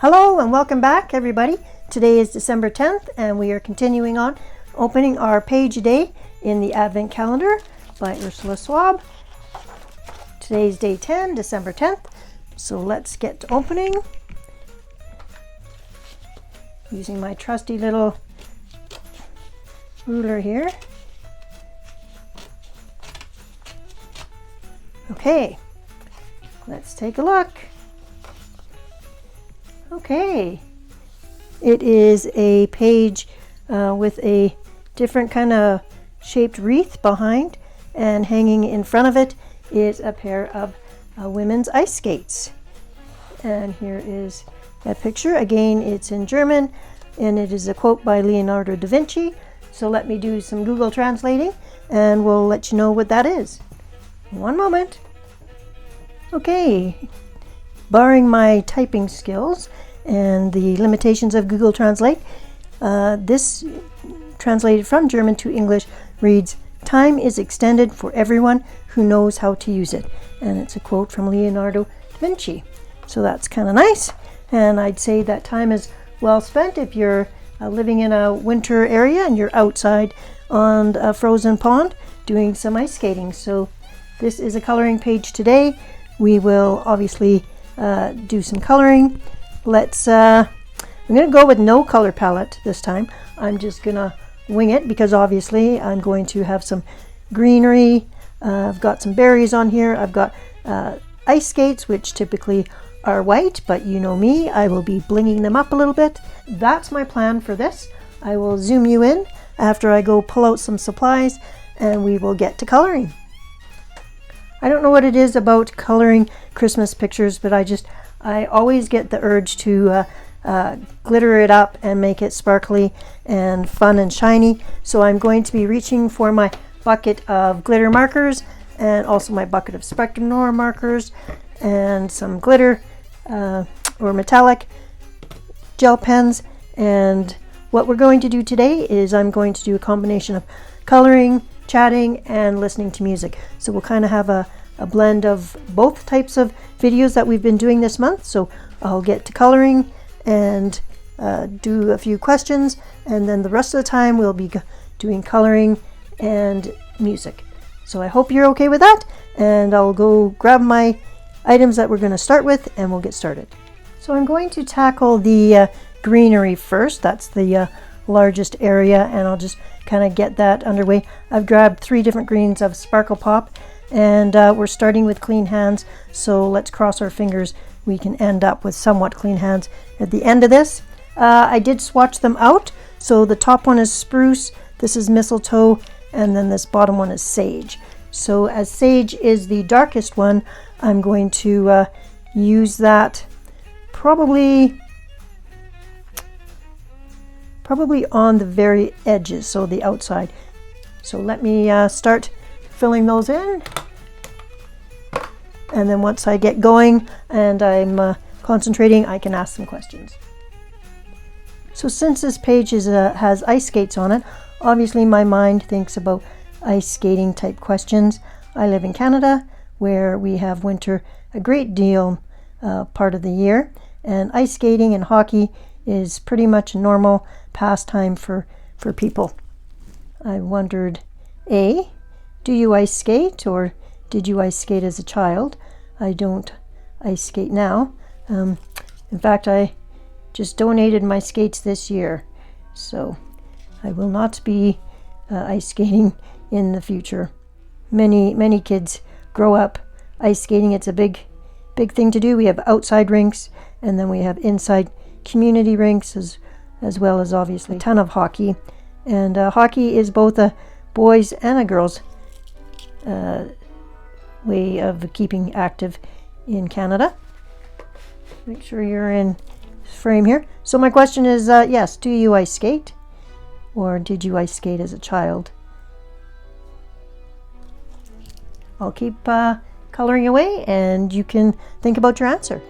Hello and welcome back, everybody. Today is December 10th and we are continuing on opening our page a day in the Advent Calendar by Ursula Schwab. Today's day 10, December 10th. So let's get to opening using my trusty little ruler here. Okay, let's take a look. Okay, it is a page with a different kind of shaped wreath behind, and hanging in front of it is a pair of women's ice skates. And here is that picture. Again, it's in German and it is a quote by Leonardo da Vinci. So let me do some Google translating and we'll let you know what that is. One moment. Okay. Barring my typing skills and the limitations of Google Translate, this translated from German to English reads, "Time is extended for everyone who knows how to use it." And it's a quote from Leonardo da Vinci. So that's kind of nice. And I'd say that time is well spent if you're living in a winter area and you're outside on a frozen pond doing some ice skating. So this is a coloring page today. We will obviously do some coloring. I'm going to go with no color palette this time. I'm just going to wing it because obviously I'm going to have some greenery. I've got some berries on here. I've got ice skates, which typically are white, but you know me, I will be blinging them up a little bit. That's my plan for this. I will zoom you in after I go pull out some supplies and we will get to coloring. I don't know what it is about coloring Christmas pictures, but I always get the urge to glitter it up and make it sparkly and fun and shiny. So I'm going to be reaching for my bucket of glitter markers and also my bucket of Spectrum Noir markers and some glitter or metallic gel pens. And what we're going to do today is I'm going to do a combination of coloring, chatting, and listening to music. So we'll kind of have a blend of both types of videos that we've been doing this month. So I'll get to coloring and do a few questions, and then the rest of the time we'll be doing coloring and music. So I hope you're okay with that, and I'll go grab my items that we're going to start with and we'll get started. So I'm going to tackle the greenery first. That's the largest area, and I'll just kind of get that underway. I've grabbed 3 different greens of Sparkle Pop, and we're starting with clean hands, so let's cross our fingers we can end up with somewhat clean hands at the end of this. I did swatch them out, so the top one is spruce, this is mistletoe, and then this bottom one is sage. So as sage is the darkest one, I'm going to use that probably on the very edges, so the outside. So let me start filling those in, and then once I get going and I'm concentrating, I can ask some questions. So since this page has ice skates on it, obviously my mind thinks about ice skating type questions. I live in Canada where we have winter a great deal part of the year, and ice skating and hockey is pretty much a normal pastime for people. I wondered, A, do you ice skate, or did you ice skate as a child? I don't ice skate now. In fact, I just donated my skates this year, so I will not be ice skating in the future. Many kids grow up ice skating. It's a big thing to do. We have outside rinks, and then we have inside community rinks as well as obviously a ton of hockey. And hockey is both a boys and a girls way of keeping active in Canada. Make sure you're in frame here. So my question is, yes, do you ice skate, or did you ice skate as a child? I'll keep coloring away and you can think about your answer.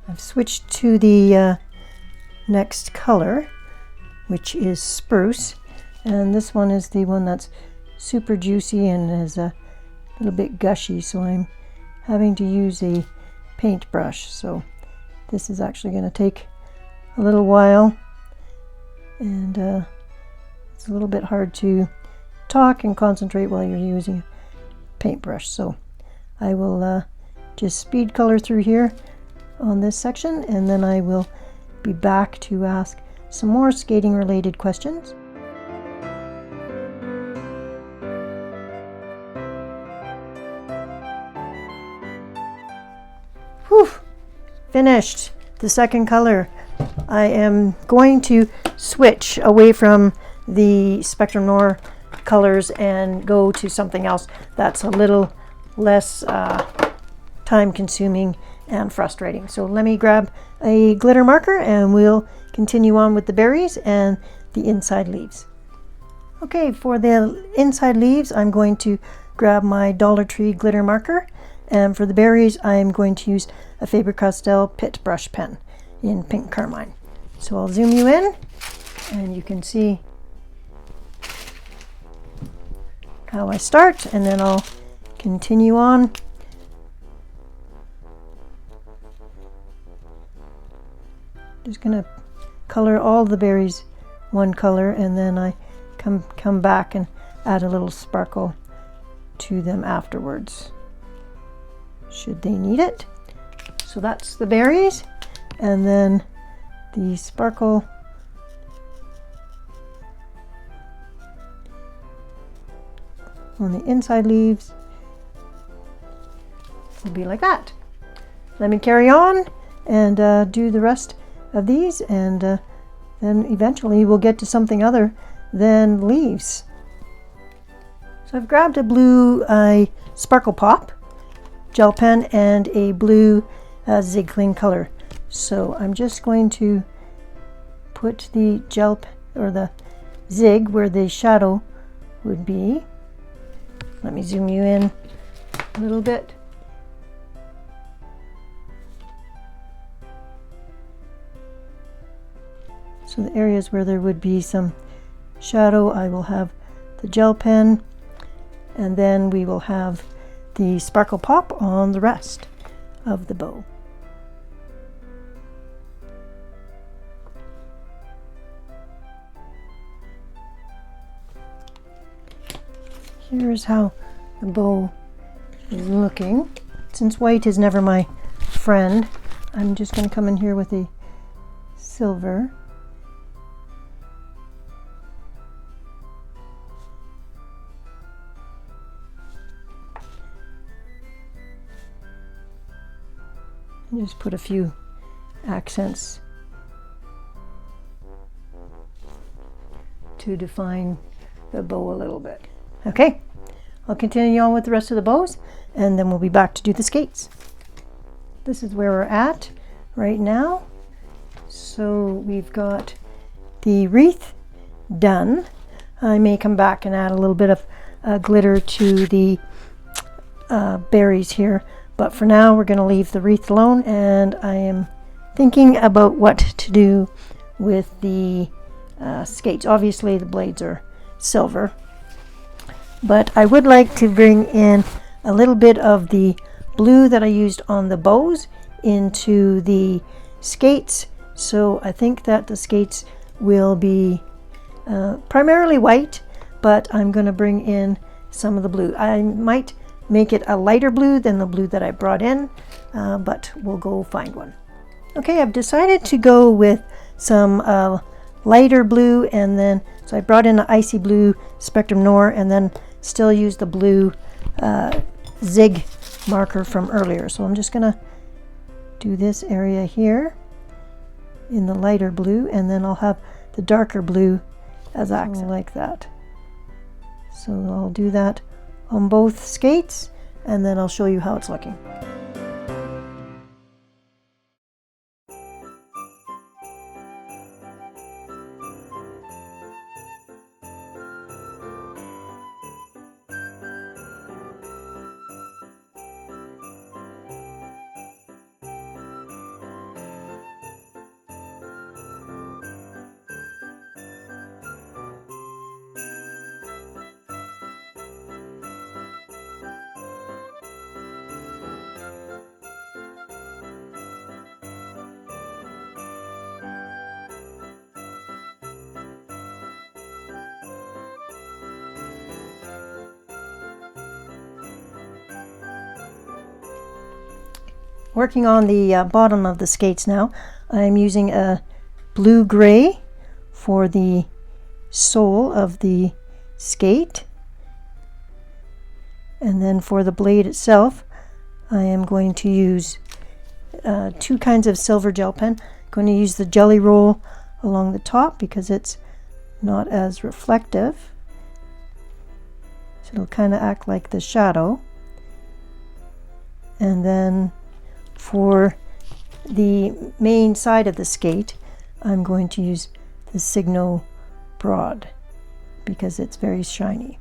I've switched to the next color, which is spruce, and this one is the one that's super juicy and is a little bit gushy, so I'm having to use a paintbrush. So this is actually going to take a little while, and it's a little bit hard to talk and concentrate while you're using a paintbrush. So I will just speed color through here on this section, and then I will be back to ask some more skating related questions. Whew, finished the second color. I am going to switch away from the Spectrum Noir colors and go to something else that's a little less time consuming and frustrating. So let me grab a glitter marker and we'll continue on with the berries and the inside leaves. Okay, for the inside leaves, I'm going to grab my Dollar Tree glitter marker, and for the berries, I'm going to use a Faber-Castell Pit Brush pen in pink carmine. So I'll zoom you in and you can see how I start, and then I'll continue on. Just gonna color all the berries one color, and then I come back and add a little sparkle to them afterwards, should they need it. So that's the berries, and then the sparkle on the inside leaves will be like that. Let me carry on and do the rest of these, and then eventually we'll get to something other than leaves. So I've grabbed a blue Sparkle Pop gel pen and a blue Zig Cling color. So I'm just going to put the gel or the zig where the shadow would be. Let me zoom you in a little bit. So the areas where there would be some shadow, I will have the gel pen, and then we will have the Sparkle Pop on the rest of the bow. Here's how the bow is looking. Since white is never my friend, I'm just going to come in here with a silver. And just put a few accents to define the bow a little bit. Okay, I'll continue on with the rest of the bows, and then we'll be back to do the skates. This is where we're at right now. So we've got the wreath done. I may come back and add a little bit of glitter to the berries here, but for now we're going to leave the wreath alone, and I am thinking about what to do with the skates. Obviously the blades are silver, but I would like to bring in a little bit of the blue that I used on the bows into the skates. So I think that the skates will be primarily white, but I'm going to bring in some of the blue. I might make it a lighter blue than the blue that I brought in, but we'll go find one. Okay, I've decided to go with some lighter blue, and then so I brought in an icy blue Spectrum Noir, and then still use the blue zig marker from earlier. So I'm just gonna do this area here in the lighter blue, and then I'll have the darker blue as accent, like that. So I'll do that on both skates, and then I'll show you how it's looking. Working on the bottom of the skates now, I'm using a blue-gray for the sole of the skate. And then for the blade itself, I am going to use two kinds of silver gel pen. I'm going to use the Jelly Roll along the top because it's not as reflective. So it'll kind of act like the shadow. And then for the main side of the skate, I'm going to use the Signo Broad because it's very shiny.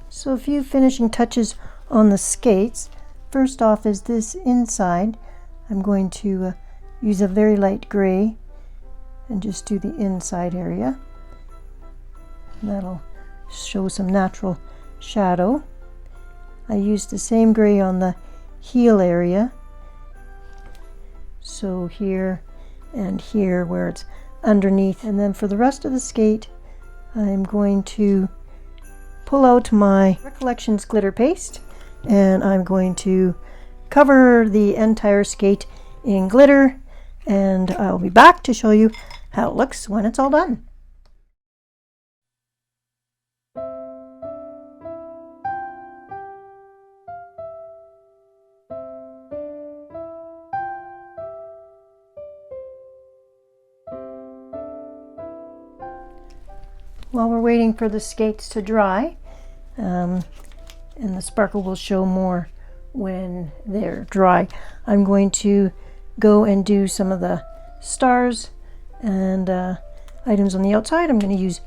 So a few finishing touches on the skates. First off is this inside. I'm going to use a very light gray and just do the inside area. That'll show some natural shadow. I used the same gray on the heel area. So here and here where it's underneath. And then for the rest of the skate, I'm going to pull out my Recollections glitter paste and I'm going to cover the entire skate in glitter, and I'll be back to show you how it looks when it's all done. While we're waiting for the skates to dry, and the sparkle will show more when they're dry, I'm going to go and do some of the stars and items on the outside. I'm going to use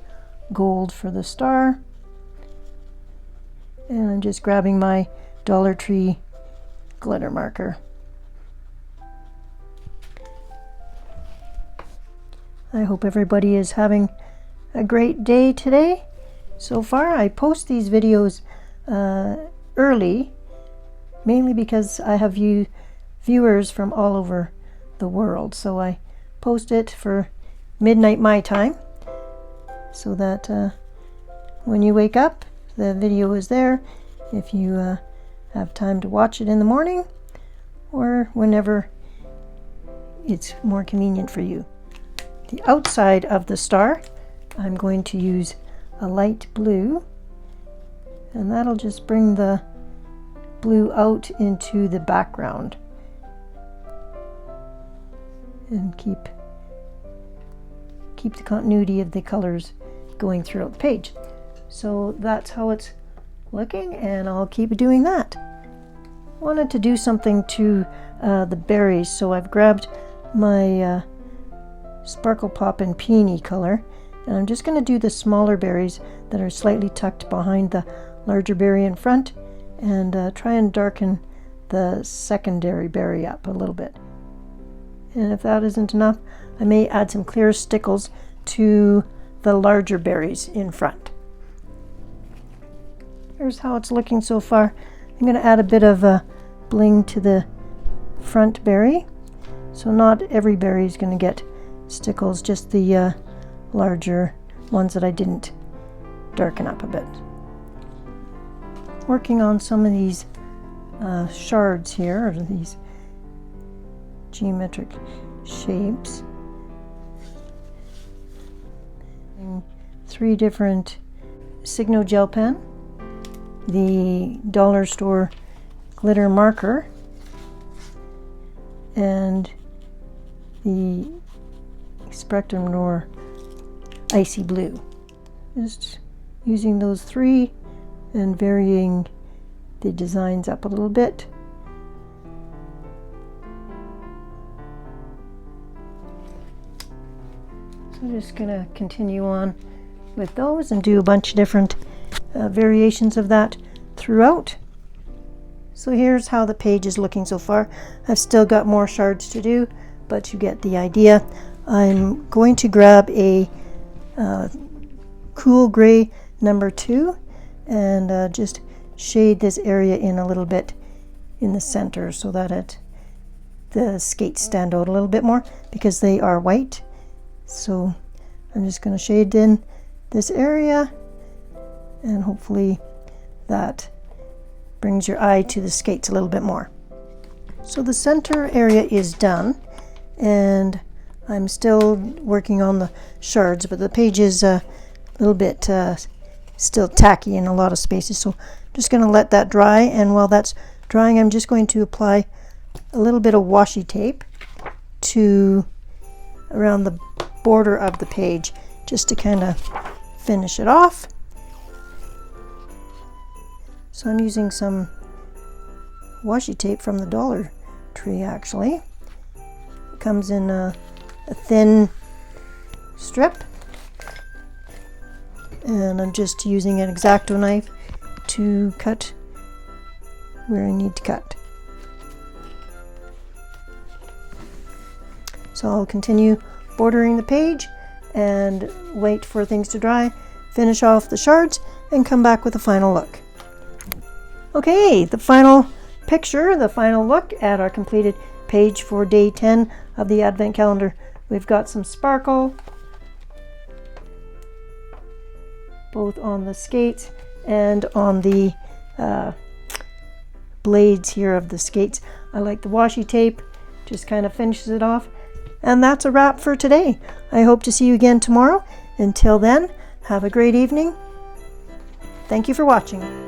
gold for the star, and I'm just grabbing my Dollar Tree glitter marker. I hope everybody is having a great day today. So far, I post these videos early, mainly because I have viewers from all over the world. So I post it for midnight my time, so that when you wake up, the video is there if you have time to watch it in the morning or whenever it's more convenient for you. The outside of the star, I'm going to use a light blue, and that'll just bring the blue out into the background and keep the continuity of the colors going throughout the page. So that's how it's looking, and I'll keep doing that. Wanted to do something to the berries, so I've grabbed my Sparkle Pop and Peony color, and I'm just going to do the smaller berries that are slightly tucked behind the larger berry in front, and try and darken the secondary berry up a little bit. And if that isn't enough, I may add some clear stickles to the larger berries in front. Here's how it's looking so far. I'm going to add a bit of bling to the front berry. So not every berry is going to get stickles, just the larger ones that I didn't darken up a bit. Working on some of these shards here, or these geometric shapes. And 3 different Signo gel pen, the dollar store glitter marker, and the Spectrum Noir icy blue. Just using those 3 and varying the designs up a little bit. So I'm just going to continue on with those and do a bunch of different variations of that throughout. So here's how the page is looking so far. I've still got more shards to do, but you get the idea. I'm going to grab a cool gray number 2 and just shade this area in a little bit in the center so that the skates stand out a little bit more because they are white. So I'm just going to shade in this area, and hopefully that brings your eye to the skates a little bit more. So the center area is done, and I'm still working on the shards, but the page is a little bit still tacky in a lot of spaces, so I'm just going to let that dry. And while that's drying, I'm just going to apply a little bit of washi tape to around the border of the page, just to kind of finish it off. So I'm using some washi tape from the Dollar Tree, actually. It comes in a thin strip, and I'm just using an X-Acto knife to cut where I need to cut. So I'll continue bordering the page and wait for things to dry, finish off the shards, and come back with a final look. Okay, the final picture, the final look at our completed page for day 10 of the Advent calendar. We've got some sparkle both on the skates and on the blades here of the skates. I like the washi tape, just kind of finishes it off. And that's a wrap for today. I hope to see you again tomorrow. Until then, have a great evening. Thank you for watching.